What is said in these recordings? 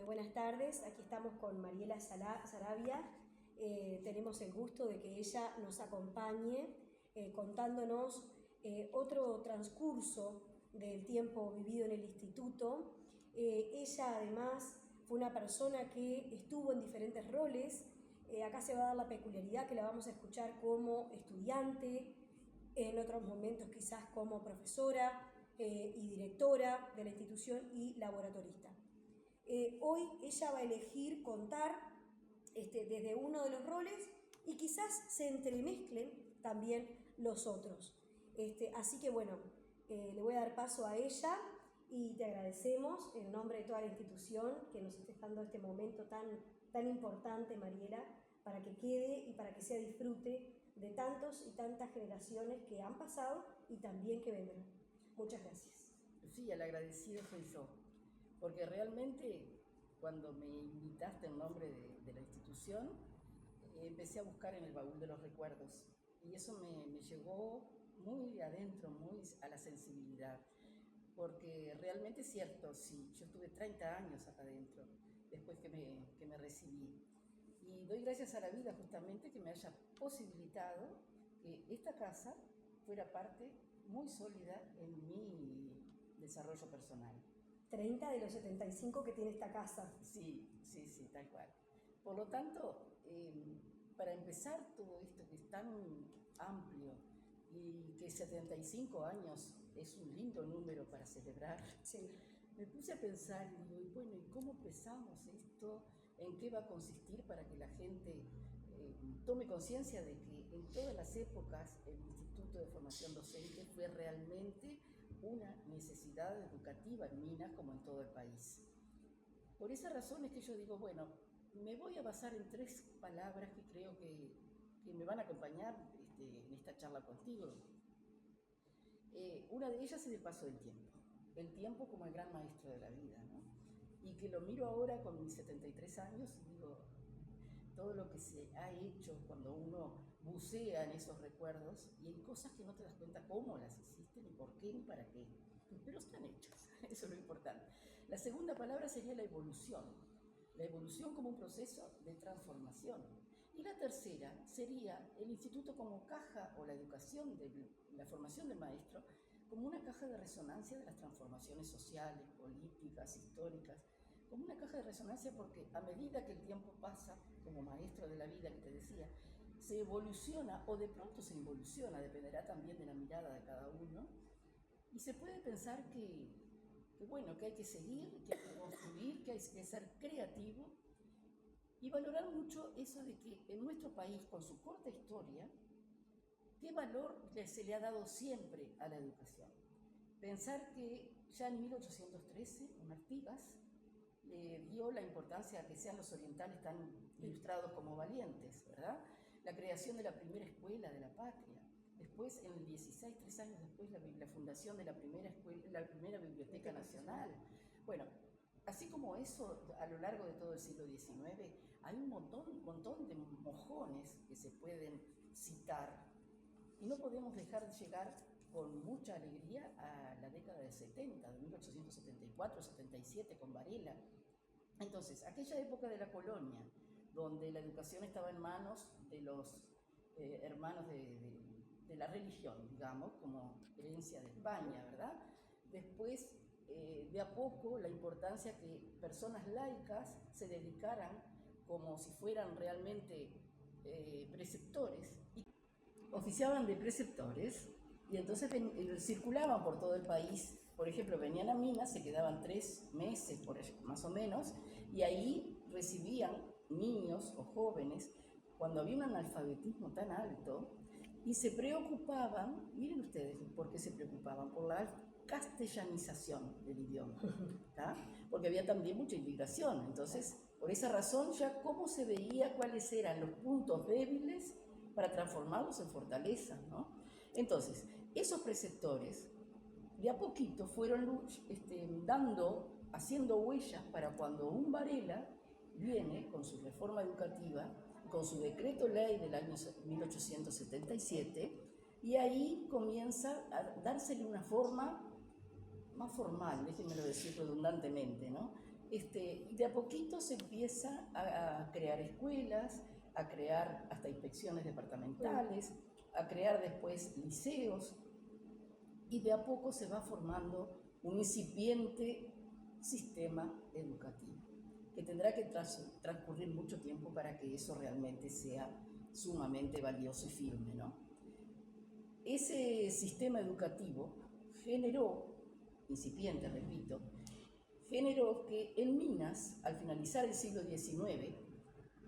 Buenas tardes. Aquí estamos con Mariela Sarabia. Tenemos el gusto de que ella nos acompañe contándonos otro transcurso del tiempo vivido en el instituto. Ella además fue una persona que estuvo en diferentes roles. Acá se va a dar la peculiaridad que la vamos a escuchar como estudiante, en otros momentos quizás como profesora y directora de la institución y laboratorista. Hoy ella va a elegir contar desde uno de los roles y quizás se entremezclen también los otros. Así que bueno, le voy a dar paso a ella y te agradecemos en nombre de toda la institución que nos estés dando este momento tan importante, Mariela, para que quede y para que sea disfrute de tantos y tantas generaciones que han pasado y también que vendrán. Muchas gracias. Sí, el agradecido soy yo, porque realmente cuando me invitaste en nombre de la institución, empecé a buscar en el baúl de los recuerdos y eso me llegó muy adentro, muy a la sensibilidad, porque realmente es cierto, sí, yo estuve 30 años acá adentro, después que me recibí, y doy gracias a la vida justamente que me haya posibilitado que esta casa fuera parte muy sólida en mi desarrollo personal. 30 de los 75 que tiene esta casa. Sí, sí, sí, tal cual. Por lo tanto, para empezar todo esto que es tan amplio y que 75 años es un lindo número para celebrar, Sí. me puse a pensar y digo, bueno, ¿y cómo empezamos esto? ¿En qué va a consistir para que la gente tome conciencia de que en todas las épocas el Instituto de Formación Docente fue realmente una necesidad educativa en Minas como en todo el país? Por esa razón es que yo digo, bueno, me voy a basar en 3 palabras que creo que me van a acompañar en esta charla contigo. Una de ellas es el paso del tiempo. El tiempo como el gran maestro de la vida, ¿no? Y que lo miro ahora con mis 73 años y digo, todo lo que se ha hecho cuando uno bucea en esos recuerdos y hay cosas que no te das cuenta cómo las hiciste, ni por qué, ni para qué, pero están hechas, eso es lo importante. La segunda palabra sería la evolución como un proceso de transformación. Y la tercera sería el instituto como caja o la educación, la formación del maestro, como una caja de resonancia de las transformaciones sociales, políticas, históricas, como una caja de resonancia porque a medida que el tiempo pasa, como maestro de la vida que te decía, se evoluciona o de pronto se involuciona, dependerá también de la mirada de cada uno, y se puede pensar bueno, que hay que seguir, que hay que construir, que hay que ser creativo y valorar mucho eso de que en nuestro país, con su corta historia, ¿qué valor se le ha dado siempre a la educación? Pensar que ya en 1813, en Artigas, le dio la importancia a que sean los orientales tan ilustrados como valientes, ¿verdad? La creación de la primera escuela de la patria. Después, en el 16, 3 años después, la fundación de la primera Biblioteca Nacional. Bueno, así como eso, a lo largo de todo el siglo XIX, hay un montón de mojones que se pueden citar y no podemos dejar de llegar con mucha alegría a la década de 70, de 1874, 77, con Varela. Entonces, aquella época de la colonia, donde la educación estaba en manos de los hermanos de la religión, digamos, como herencia de España, ¿verdad? Después, de a poco, la importancia que personas laicas se dedicaran como si fueran realmente preceptores y oficiaban de preceptores y entonces circulaban por todo el país. Por ejemplo, venían a Minas, se quedaban 3 meses más o menos, y ahí recibían niños o jóvenes cuando había un analfabetismo tan alto y se preocupaban, miren ustedes por qué se preocupaban, por la castellanización del idioma, ¿tá? Porque había también mucha inmigración. Entonces, por esa razón, ya cómo se veía cuáles eran los puntos débiles para transformarlos en fortaleza, ¿no? Entonces, esos preceptores de a poquito fueron haciendo huellas para cuando un Varela viene con su reforma educativa, con su decreto ley del año 1877, y ahí comienza a dársele una forma más formal, déjenmelo decir redundantemente, ¿no? De a poquito se empieza a crear escuelas, a crear hasta inspecciones departamentales, a crear después liceos, y de a poco se va formando un incipiente sistema educativo, que tendrá que transcurrir mucho tiempo para que eso realmente sea sumamente valioso y firme, ¿no? Ese sistema educativo generó, incipiente, repito, generó que en Minas, al finalizar el siglo XIX,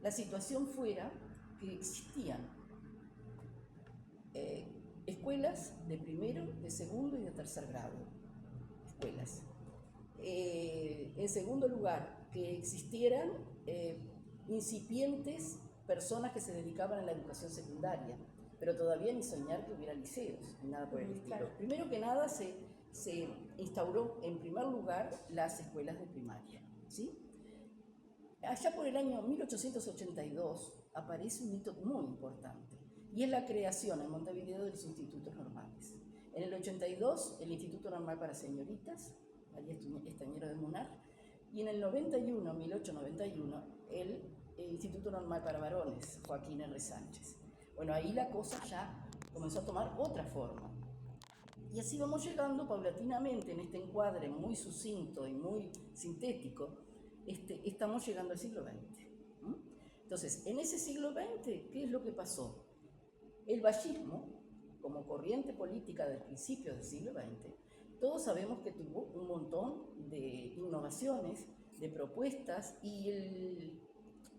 la situación fuera que existían escuelas de primero, de segundo y de tercer grado. Escuelas. En segundo lugar, que existieran incipientes personas que se dedicaban a la educación secundaria, pero todavía ni soñar que hubiera liceos, ni nada por el estilo. Claro. Primero que nada se instauró en primer lugar las escuelas de primaria, ¿sí? Allá por el año 1882 aparece un hito muy importante, y es la creación en Montevideo de los institutos normales. En el 82, el Instituto Normal para Señoritas, María Estañero de Munar, y en el 91, 1891, el Instituto Normal para Varones, Joaquín R. Sánchez. Bueno, ahí la cosa ya comenzó a tomar otra forma. Y así vamos llegando paulatinamente en este encuadre muy sucinto y muy sintético, estamos llegando al siglo XX. Entonces, en ese siglo XX, ¿qué es lo que pasó? El vallismo, como corriente política del principio del siglo XX, todos sabemos que tuvo un montón de innovaciones, de propuestas, y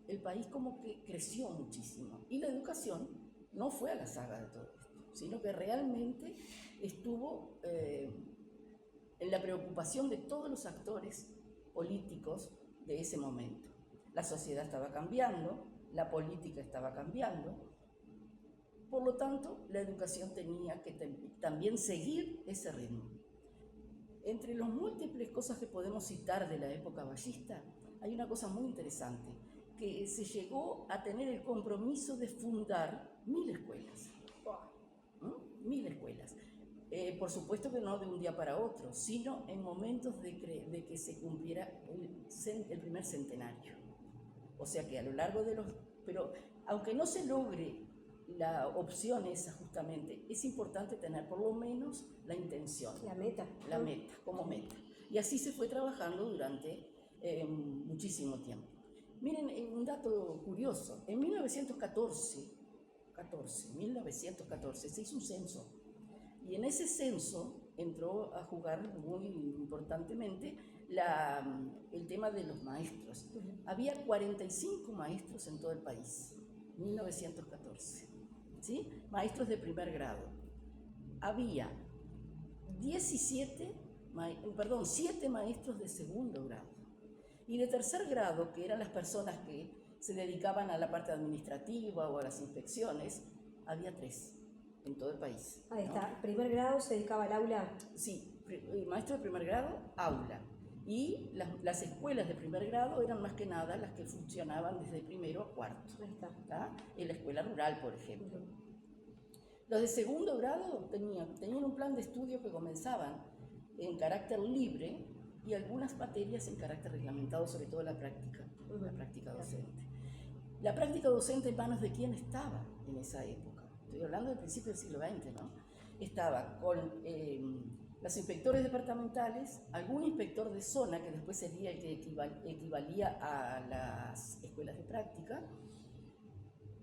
el país como que creció muchísimo. Y la educación no fue a la saga de todo esto, sino que realmente estuvo en la preocupación de todos los actores políticos de ese momento. La sociedad estaba cambiando, la política estaba cambiando, por lo tanto, la educación tenía que también seguir ese ritmo. Entre las múltiples cosas que podemos citar de la época vallista, hay una cosa muy interesante, que se llegó a tener el compromiso de fundar 1000 escuelas. 1000 escuelas. Por supuesto que no de un día para otro, sino en momentos de que se cumpliera el primer centenario. O sea que a lo largo de los... Pero aunque no se logre la opción esa justamente, es importante tener por lo menos la intención. La meta. La meta, como meta. Y así se fue trabajando durante muchísimo tiempo. Miren, un dato curioso. En 1914 se hizo un censo. Y en ese censo entró a jugar muy importantemente el tema de los maestros. Había 45 maestros en todo el país, 1914, ¿sí? Maestros de primer grado. Había 7 maestros de segundo grado. Y de tercer grado, que eran las personas que se dedicaban a la parte administrativa o a las inspecciones, había 3 en todo el país. Ahí ¿no? está. ¿Primer grado se dedicaba al aula? Sí, maestro de primer grado, aula. Y las escuelas de primer grado eran más que nada las que funcionaban desde primero a cuarto. Ahí está. ¿Tá? En la escuela rural, por ejemplo. Los de segundo grado tenían un plan de estudio que comenzaban en carácter libre y algunas materias en carácter reglamentado, sobre todo la práctica docente. La práctica docente, ¿en manos de quién estaba en esa época? Estoy hablando del principio del siglo XX, ¿no? Estaba con los inspectores departamentales, algún inspector de zona, que después sería el que equivalía a las escuelas de práctica,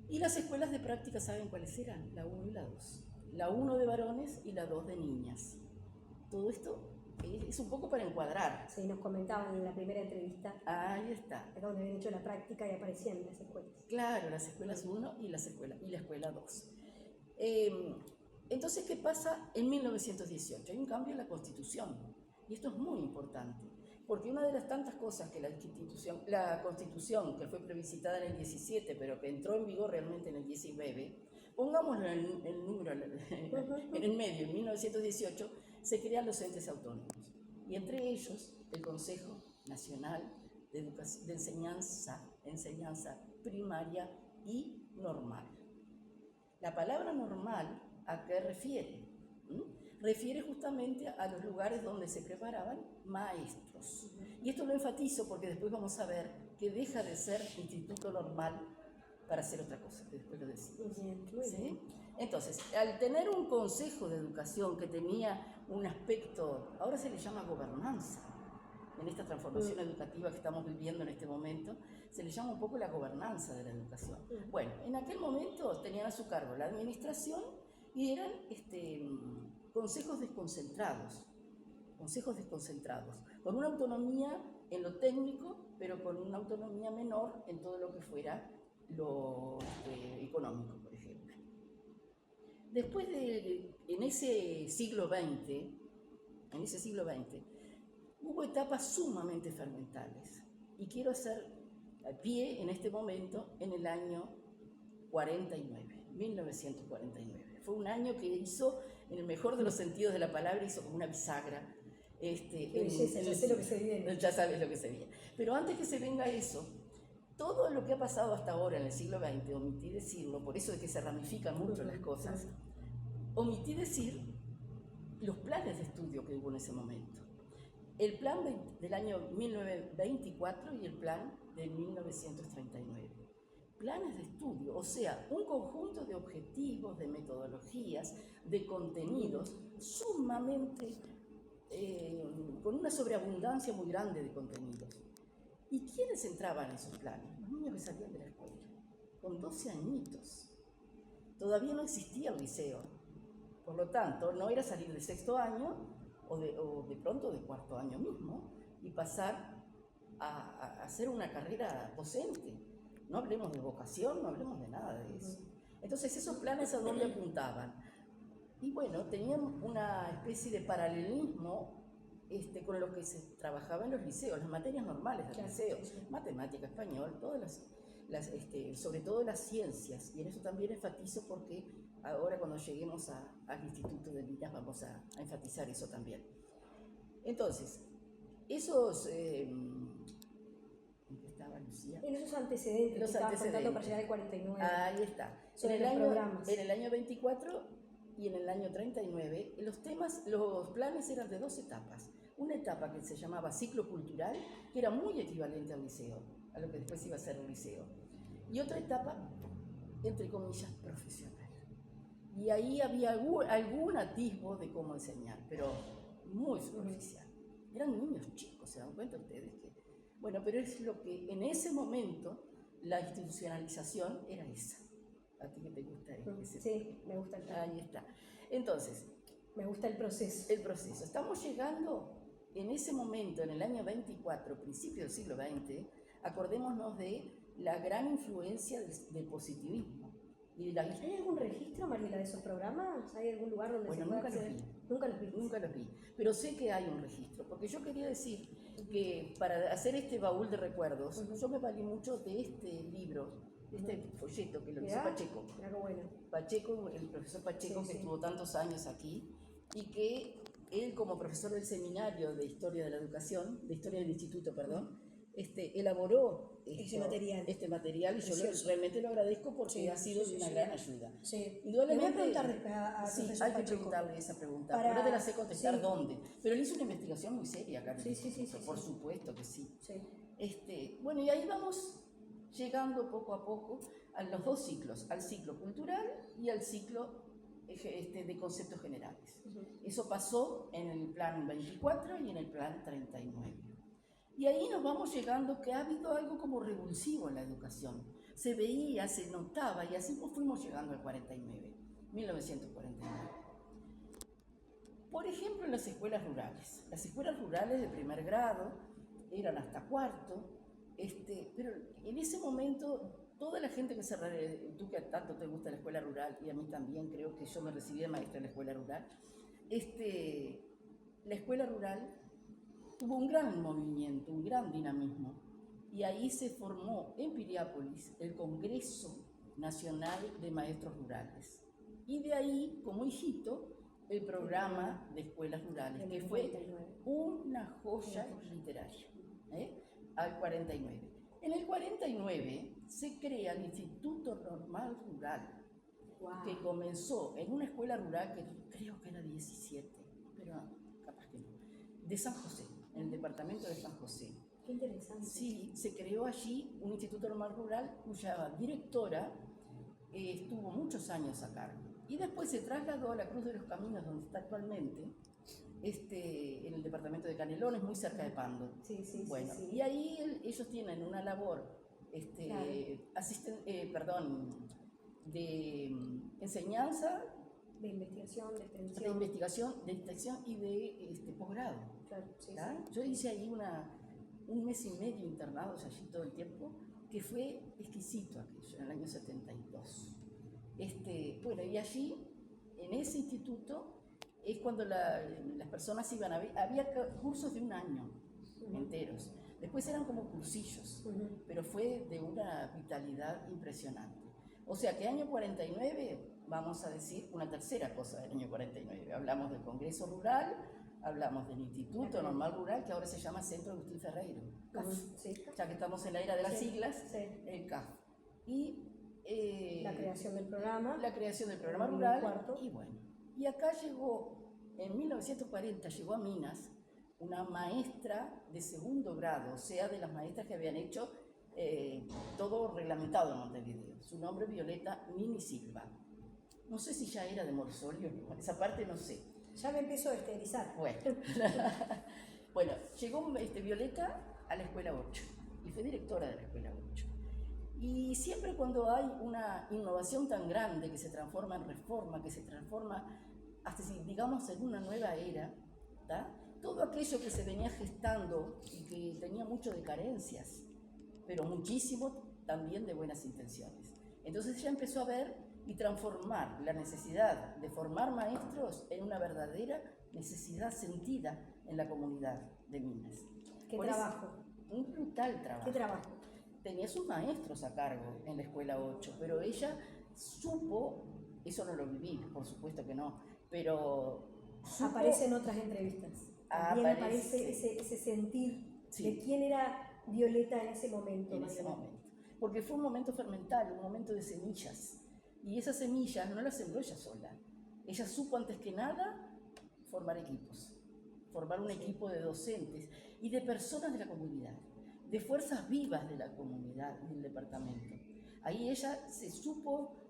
y las escuelas de práctica, ¿saben cuáles eran? La 1 y la 2. La 1 de varones y la 2 de niñas. Todo esto es un poco para encuadrar. Sí, nos comentaban en la primera entrevista. Ahí está. Donde habían hecho la práctica y aparecían las escuelas. Claro, las escuelas 1 y la escuela 2. Entonces, ¿qué pasa en 1918? Hay un cambio en la Constitución. Y esto es muy importante. Porque una de las tantas cosas que la Constitución, que fue plebiscitada en el 17, pero que entró en vigor realmente en el 19, pongámoslo el número en el medio, en 1918, se crean los entes autónomos. Y entre ellos, el Consejo Nacional de Enseñanza Primaria y Normal. La palabra normal, ¿a qué refiere? refiere justamente a los lugares donde se preparaban maestros. Y esto lo enfatizo porque después vamos a ver que deja de ser instituto normal para hacer otra cosa, que después lo decimos. ¿Sí? Entonces, al tener un consejo de educación que tenía un aspecto, ahora se le llama gobernanza, en esta transformación educativa que estamos viviendo en este momento, se le llama un poco la gobernanza de la educación. Bueno, en aquel momento tenían a su cargo la administración y eran consejos desconcentrados, con una autonomía en lo técnico, pero con una autonomía menor en todo lo que fuera lo económico, por ejemplo. Después en ese siglo XX, hubo etapas sumamente fermentales. Y quiero hacer pie en este momento en el año 1949. Fue un año que hizo, en el mejor de los sentidos de la palabra, hizo como una bisagra. Ya sé lo que se viene. Ya sabes lo que se viene. Pero antes que se venga eso, todo lo que ha pasado hasta ahora en el siglo XX, omití decirlo, por eso es que se ramifican mucho las cosas, omití decir los planes de estudio que hubo en ese momento. El plan del año 1924 y el plan de 1939. Planes de estudio, o sea, un conjunto de objetivos, de metodologías, de contenidos sumamente, con una sobreabundancia muy grande de contenidos. ¿Y quiénes entraban en esos planes? Los niños que salían de la escuela, con 12 añitos. Todavía no existía el liceo. Por lo tanto, no era salir de sexto año o de pronto de cuarto año mismo y pasar a hacer una carrera docente. No hablemos de vocación, no hablemos de nada de eso. Entonces, esos planes a dónde apuntaban. Y bueno, tenían una especie de paralelismo con lo que se trabajaba en los liceos, las materias normales del liceo, matemática, español, todas sobre todo las ciencias. Y en eso también enfatizo porque ahora cuando lleguemos al Instituto de Minas vamos a enfatizar eso también. Entonces, esos... ¿en qué estaba Lucía? En esos antecedentes que estabas contando para llegar al 49. Ahí está. Sobre los programas. En el año 24 y en el año 39, los planes eran de 2 etapas. Una etapa que se llamaba ciclo cultural, que era muy equivalente al liceo, a lo que después iba a ser un liceo. Y otra etapa, entre comillas, profesional. Y ahí había algún atisbo de cómo enseñar, pero muy superficial. Eran niños chicos, ¿se dan cuenta ustedes? Bueno, pero es lo que en ese momento la institucionalización era esa. ¿A ti qué te gusta? Sí, me gusta el tema. Ahí está. Entonces, me gusta el proceso. El proceso. Estamos llegando en ese momento, en el año 24, principio del siglo XX, acordémonos de la gran influencia del positivismo. ¿Hay algún registro, Mariela, de esos programas? ¿Hay algún lugar donde se pueda acceder? Nunca los vi. Nunca los vi. Pero sé que hay un registro, porque yo quería decir que para hacer este baúl de recuerdos, yo me valí mucho de este libro, de este folleto que lo hizo Pacheco. Bueno. Pacheco, el profesor Pacheco, que estuvo tantos años aquí, y que él, como profesor del seminario de Historia de la Educación, de Historia del Instituto, perdón, elaboró este material y yo realmente lo agradezco porque ha sido de una gran ayuda. Sí. Indudablemente, le voy a preguntar a sí, hay que preguntarle esa pregunta, no te la sé contestar dónde, pero él hizo una investigación muy seria acá. Por supuesto que sí. Bueno, y ahí vamos llegando poco a poco a los 2 ciclos, al ciclo cultural y al ciclo de conceptos generales. Eso pasó en el plan 24 y en el plan 39. Y ahí nos vamos llegando que ha habido algo como revulsivo en la educación. Se veía, se notaba, y así fuimos llegando al 1949. Por ejemplo, en las escuelas rurales. Las escuelas rurales de primer grado eran hasta cuarto, pero en ese momento toda la gente que tú que tanto te gusta la escuela rural, y a mí también, creo que yo me recibí de maestra en la escuela rural, la escuela rural tuvo un gran movimiento, un gran dinamismo, y ahí se formó en Piriápolis el Congreso Nacional de Maestros Rurales. Y de ahí, como hijito, el programa de escuelas rurales, que fue una joya literaria, al 49. En el 49 se crea el Instituto Normal Rural, Wow. que comenzó en una escuela rural que creo que era 17, pero capaz que no, de San José, en el departamento de San José. Qué interesante. Sí, se creó allí un instituto normal rural cuya directora estuvo muchos años a cargo. Y después se trasladó a la Cruz de los Caminos, donde está actualmente, en el departamento de Canelones, muy cerca de Pando. Sí, sí, bueno, sí, sí. Y ahí ellos tienen una labor Claro. de enseñanza, De investigación, de extensión. de investigación, de extensión y de posgrado. Claro, sí, sí. Yo hice ahí un mes y medio internados allí todo el tiempo, que fue exquisito aquello, en el año 72. Bueno, y allí, en ese instituto, es cuando las personas iban a ver, había cursos de un año enteros, después eran como cursillos, pero fue de una vitalidad impresionante. O sea que año 49, vamos a decir una tercera cosa del año 49, hablamos del Congreso Rural, hablamos del Instituto Normal Rural, que ahora se llama Centro Agustín Ferreiro, CAF, sí. ya que estamos en la era de las siglas, sí. el CAF. Y la creación del programa. La creación del programa rural. Y bueno, y acá llegó, en 1940, llegó a Minas una maestra de segundo grado, o sea, de las maestras que habían hecho todo reglamentado en Montevideo. Su nombre es Violeta Nini Silva. No sé si ya era de Morsolio, esa parte no sé. Ya me empiezo a esterilizar. Bueno, bueno, llegó Violeta a la Escuela 8 y fue directora de la Escuela 8. Y siempre cuando hay una innovación tan grande que se transforma en reforma, que se transforma hasta, digamos, en una nueva era, ¿tá? Todo aquello que se venía gestando y que tenía mucho de carencias, pero muchísimo también de buenas intenciones. Entonces ella empezó a ver y transformar la necesidad de formar maestros en una verdadera necesidad sentida en la comunidad de Minas. ¿Qué trabajo? Un brutal trabajo. ¿Qué trabajo? Tenía sus maestros a cargo en la Escuela 8, pero ella supo, eso no lo viví, por supuesto que no, pero supo, aparece en otras entrevistas. También aparece ese sentir de quién era Violeta en ese momento. En ese momento. Porque fue un momento fermental, un momento de semillas. Y esas semillas no las sembró ella sola. Ella supo antes que nada formar equipos, formar un equipo de docentes y de personas de la comunidad, de fuerzas vivas de la comunidad del departamento. Ahí ella se supo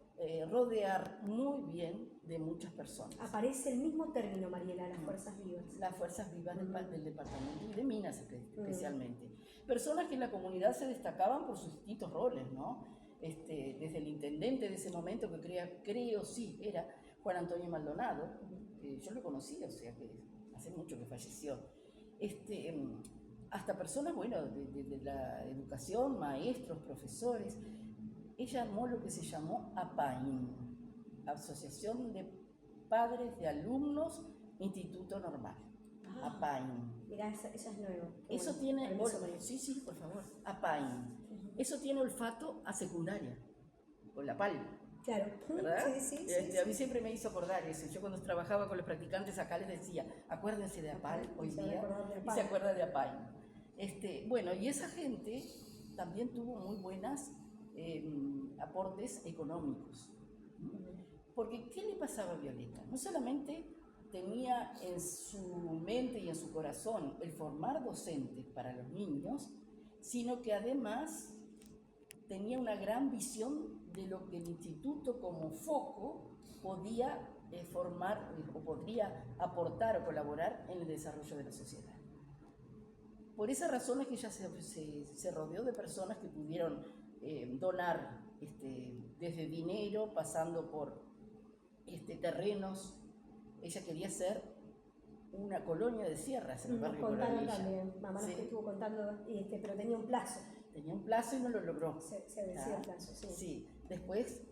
rodear muy bien de muchas personas. Aparece el mismo término, Mariela, las fuerzas vivas. Las fuerzas vivas del departamento y de Minas especialmente. Personas que en la comunidad se destacaban por sus distintos roles, ¿no? Desde el intendente de ese momento, que creo sí, era Juan Antonio Maldonado, que yo lo conocí, o sea que hace mucho que falleció. Hasta personas, bueno, de la educación, maestros, profesores. Ella armó lo que se llamó APAIN, Asociación de Padres de Alumnos Instituto Normal. APAIN. Mirá, esa es nueva. Eso tiene, sí, por favor, APAIN. Eso tiene olfato a secundaria, con la PAL. Claro, ¿verdad? Sí. A mí siempre me hizo acordar eso. Yo cuando trabajaba con los practicantes acá les decía, acuérdense de APAL hoy día, y se acuerda de APAIN. Bueno, y esa gente también tuvo muy buenas aportes económicos. Porque, ¿qué le pasaba a Violeta? No solamente tenía en su mente y en su corazón el formar docentes para los niños, sino que además tenía una gran visión de lo que el instituto como foco podía formar o podría aportar o colaborar en el desarrollo de la sociedad. Por esa razón es que ella se rodeó de personas que pudieron donar desde dinero, pasando por terrenos. Ella quería hacer una colonia de sierras en el barrio Contaron también, mamá nos estuvo contando, pero tenía un plazo. Tenía un plazo y no lo logró. Se decía el plazo, sí. Sí, después